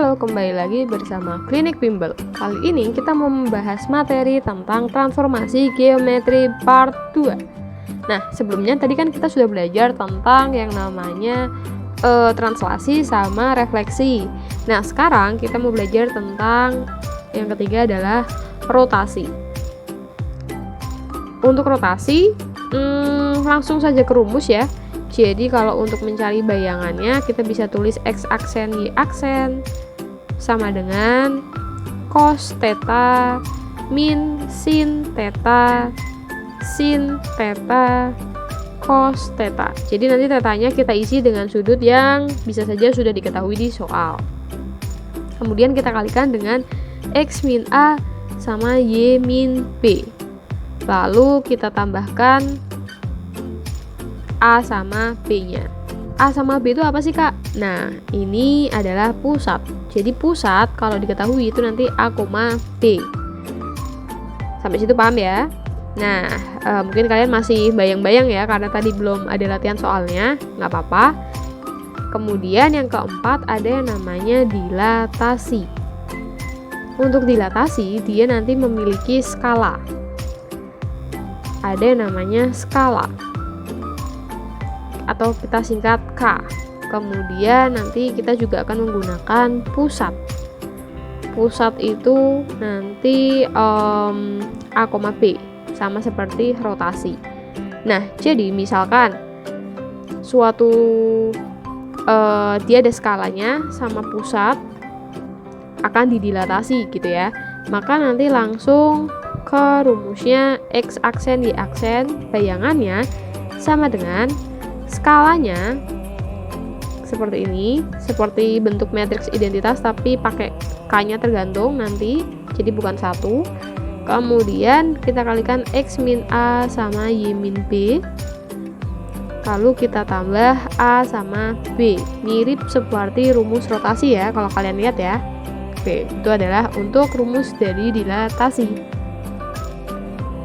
Halo, kembali lagi bersama Klinik Bimbel. Kali ini kita mau membahas materi tentang transformasi geometri part 2. Nah, sebelumnya tadi kan kita sudah belajar tentang yang namanya translasi sama refleksi. Nah, sekarang kita mau belajar tentang yang ketiga adalah rotasi. Untuk rotasi, langsung saja ke rumus ya. Jadi kalau untuk mencari bayangannya kita bisa tulis X aksen Y aksen sama dengan cos theta min sin theta cos theta. Jadi nanti tetanya kita isi dengan sudut yang bisa saja sudah diketahui di soal. Kemudian kita kalikan dengan X min A sama Y min B. Lalu kita tambahkan A sama B-nya. A sama B itu apa sih, Kak? Nah, ini adalah pusat. Jadi pusat kalau diketahui itu nanti A, B. Sampai situ paham ya? Nah, mungkin kalian masih bayang-bayang ya karena tadi belum ada latihan soalnya, nggak apa-apa. Kemudian yang keempat ada yang namanya dilatasi. Untuk dilatasi, dia nanti memiliki skala. Ada yang namanya skala, atau kita singkat K. Kemudian nanti kita juga akan menggunakan pusat. Pusat itu nanti A, B, sama seperti rotasi. Nah, jadi misalkan suatu dia ada skalanya sama pusat akan didilatasi gitu ya. Maka nanti langsung ke rumusnya X aksen Y aksen, bayangannya sama dengan skalanya seperti ini, seperti bentuk matriks identitas tapi pakai K-nya tergantung nanti, jadi bukan satu. Kemudian kita kalikan X min A sama Y min B, lalu kita tambah A sama B, mirip seperti rumus rotasi ya kalau kalian lihat ya. Oke, itu adalah untuk rumus dari dilatasi.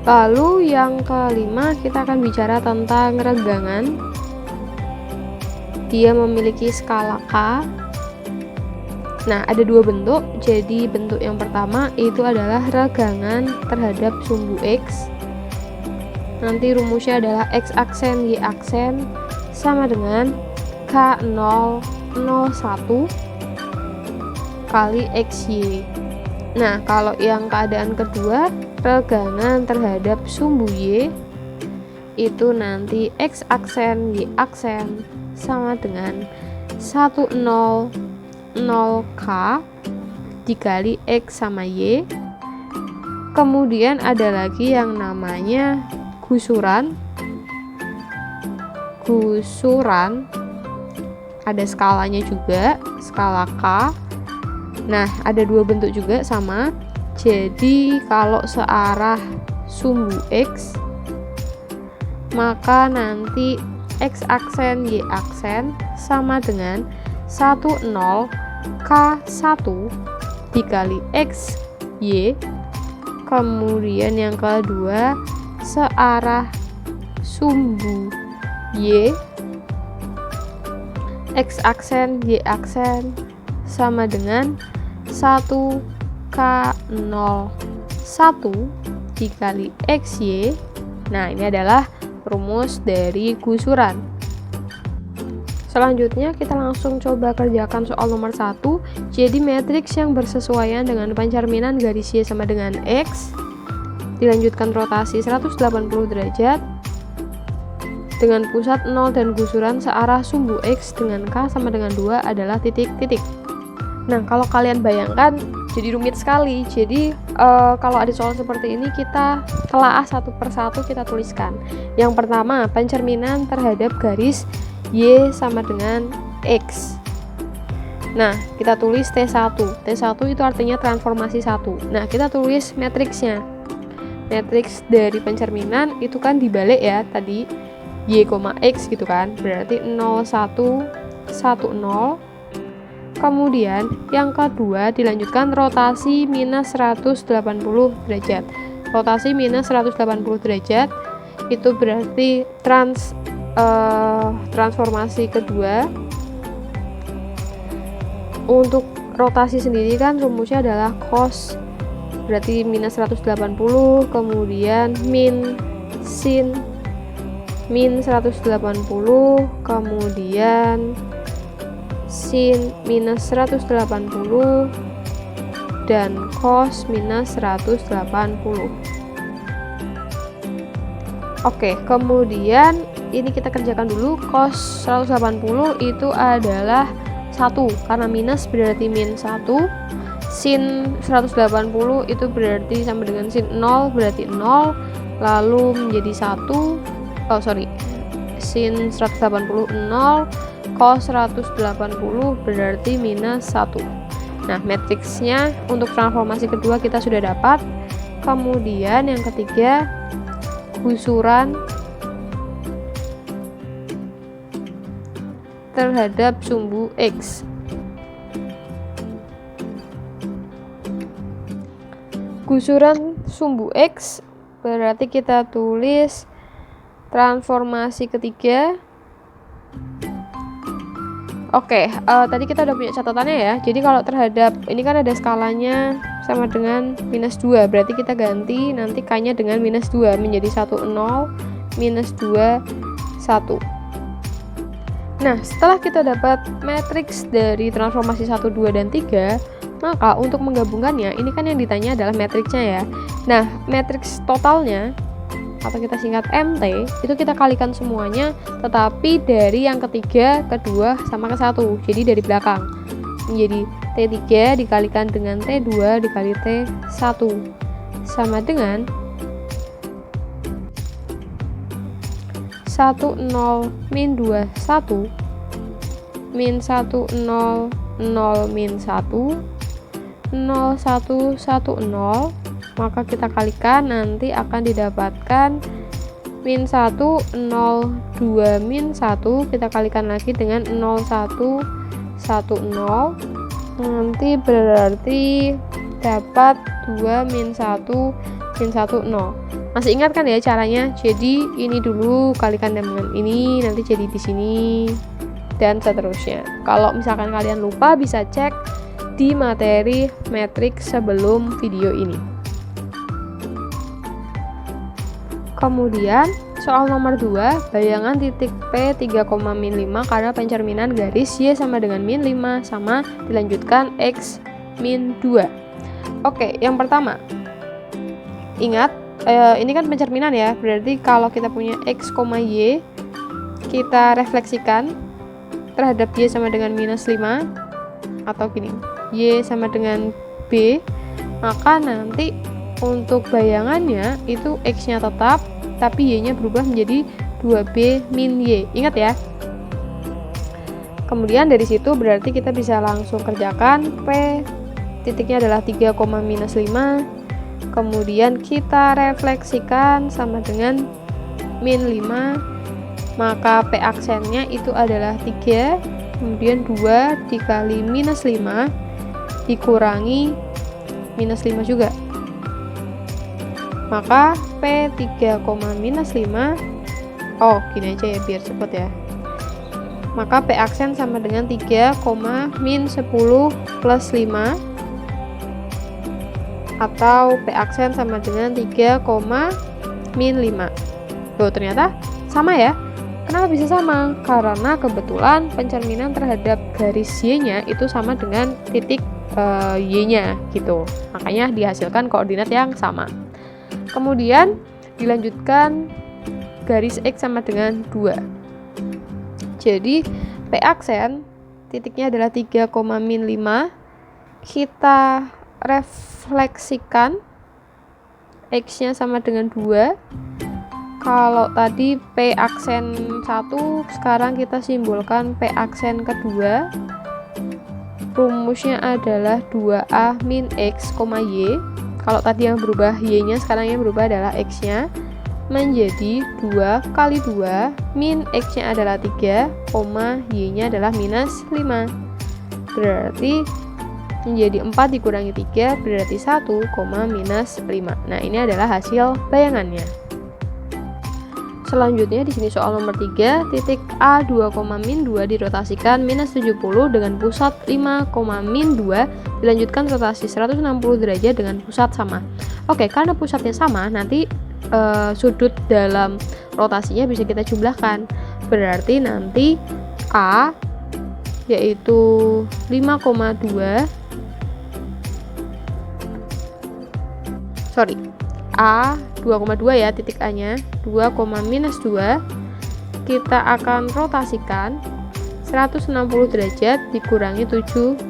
Lalu yang kelima kita akan bicara tentang regangan. Dia memiliki skala K. Nah, ada dua bentuk. Jadi bentuk yang pertama itu adalah regangan terhadap sumbu X. Nanti rumusnya adalah X aksen Y aksen sama dengan K001 kali XY. Nah, kalau yang keadaan kedua, regangan terhadap sumbu Y itu nanti X aksen Y aksen sama dengan 100K dikali X sama Y. Kemudian ada lagi yang namanya gusuran. Ada skalanya juga, skala K. Nah, ada dua bentuk juga sama. Jadi kalau searah sumbu X, maka nanti X aksen Y aksen sama dengan 10K1 dikali X Y. Kemudian yang kedua, searah sumbu Y, X aksen Y aksen sama dengan 1K01 dikali XY. Nah, ini adalah rumus dari gusuran. Selanjutnya kita langsung coba kerjakan soal nomor 1. Jadi matriks yang bersesuaian dengan pencerminan garis Y sama dengan X, dilanjutkan rotasi 180 derajat dengan pusat 0 dan gusuran searah sumbu X dengan K sama dengan 2 adalah titik-titik. Nah, kalau kalian bayangkan jadi rumit sekali. Jadi kalau ada soal seperti ini kita telaah satu persatu, kita tuliskan. Yang pertama, pencerminan terhadap garis Y sama dengan X. Nah, kita tulis T1. T1 itu artinya transformasi 1. Nah, kita tulis matriksnya. Matriks dari pencerminan itu kan dibalik ya tadi, Y, X gitu kan. Berarti 0, 1, 1, 0. Kemudian yang kedua dilanjutkan rotasi minus 180 derajat. Rotasi minus 180 derajat itu berarti transformasi kedua. Untuk rotasi sendiri kan rumusnya adalah cos, berarti minus 180, kemudian min sin min 180, kemudian sin minus 180, dan cos minus 180. Oke, kemudian ini kita kerjakan dulu. Cos 180 itu adalah 1 karena minus berarti min 1, sin 180 itu berarti sama dengan sin 0 berarti 0, lalu menjadi 1, sin 180 0, cos 180 berarti minus 1. Nah, matriksnya untuk transformasi kedua kita sudah dapat. Kemudian yang ketiga, gusuran terhadap sumbu X. Gusuran sumbu X berarti kita tulis transformasi ketiga. Oke, tadi kita udah punya catatannya ya. Jadi kalau terhadap ini kan ada skalanya sama dengan minus 2, berarti kita ganti nanti K-nya dengan minus 2 menjadi 1 0, minus 2 1. Nah, setelah kita dapat matriks dari transformasi 1, 2, dan 3, maka untuk menggabungkannya, ini kan yang ditanya adalah matriksnya ya. Nah, matriks totalnya atau kita singkat MT itu kita kalikan semuanya, tetapi dari yang ketiga, kedua, sama ke 1, jadi dari belakang menjadi T3 dikalikan dengan T2 dikali T1 sama dengan 1 0 min 2 1 min 1 0 0 min 1 0 1 1 0, maka kita kalikan nanti akan didapatkan min 1 0 2 min 1, kita kalikan lagi dengan 0 1 1 0, nanti berarti dapat 2 min 1 min 1 0. Masih ingat kan ya caranya? Jadi ini dulu kalikan dengan ini, nanti jadi di sini dan seterusnya. Kalau misalkan kalian lupa bisa cek di materi matriks sebelum video ini. Kemudian soal nomor 2, bayangan titik P 3, min 5 karena pencerminan garis Y sama dengan min 5 sama dilanjutkan X min 2. Oke, yang pertama, ingat ini kan pencerminan ya, berarti kalau kita punya X, Y, kita refleksikan terhadap Y sama dengan minus 5, atau gini, Y sama dengan B, maka nanti untuk bayangannya itu X-nya tetap, tapi Y-nya berubah menjadi 2B min Y. Ingat ya. Kemudian dari situ berarti kita bisa langsung kerjakan. P titiknya adalah 3, minus 5. Kemudian kita refleksikan sama dengan min 5. Maka P aksennya itu adalah 3. Kemudian 2 dikali minus 5 dikurangi minus 5 juga. Maka P3, minus 5, gini aja ya biar cepet ya. Maka P aksen sama dengan 3, min 10 plus 5, atau P aksen sama dengan 3, min 5. Loh, ternyata sama ya. Kenapa bisa sama? Karena kebetulan pencerminan terhadap garis Y-nya itu sama dengan titik Y-nya gitu. Makanya dihasilkan koordinat yang sama. Kemudian dilanjutkan garis X sama dengan 2. Jadi P aksen titiknya adalah 3, min 5. Kita refleksikan X-nya sama dengan 2. Kalau tadi P aksen 1, sekarang kita simbolkan P aksen kedua. Rumusnya adalah 2A min X, Y. Kalau tadi yang berubah Y-nya, sekarang yang berubah adalah X-nya menjadi 2 kali 2 min X-nya adalah 3, Y-nya adalah minus 5. Berarti menjadi 4 dikurangi 3 berarti 1, minus 5. Nah, ini adalah hasil bayangannya. Selanjutnya di sini soal nomor 3, titik A 2, min 2 dirotasikan minus 70 dengan pusat 5, min 2 dilanjutkan rotasi 160 derajat dengan pusat sama. Oke, karena pusatnya sama, nanti sudut dalam rotasinya bisa kita jumlahkan. Berarti nanti A yaitu 5,2 A 2,2 ya, titik A nya 2, minus 2 kita akan rotasikan 160 derajat dikurangi 70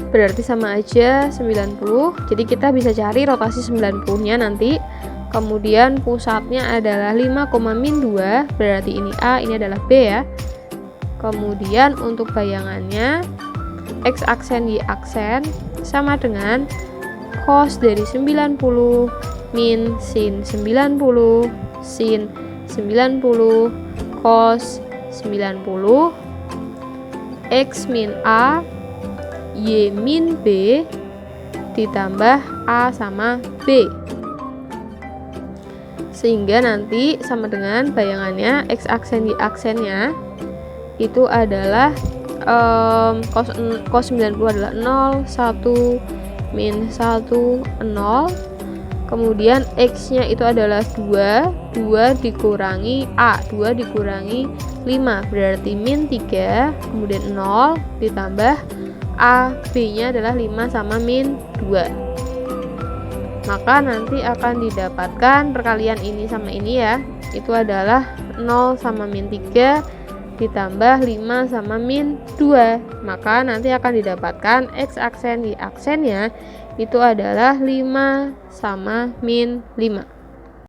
berarti sama aja 90. Jadi kita bisa cari rotasi 90 nya nanti. Kemudian pusatnya adalah 5, min 2 berarti ini A, ini adalah B ya. Kemudian untuk bayangannya X aksen Y aksen sama dengan cos dari 90 min sin 90 sin 90 cos 90 X min A Y min B ditambah A sama B, sehingga nanti sama dengan bayangannya X aksen Y aksennya itu adalah cos 90 adalah 0, 1, min 1, 0. Kemudian X nya itu adalah 2 dikurangi A, 2 dikurangi 5 berarti min 3, kemudian 0 ditambah A, B nya adalah 5 sama min 2. Maka nanti akan didapatkan perkalian ini sama ini ya, itu adalah 0 sama min 3 ditambah 5 sama min 2. Maka nanti akan didapatkan X aksen Y aksennya itu adalah 5 sama min 5.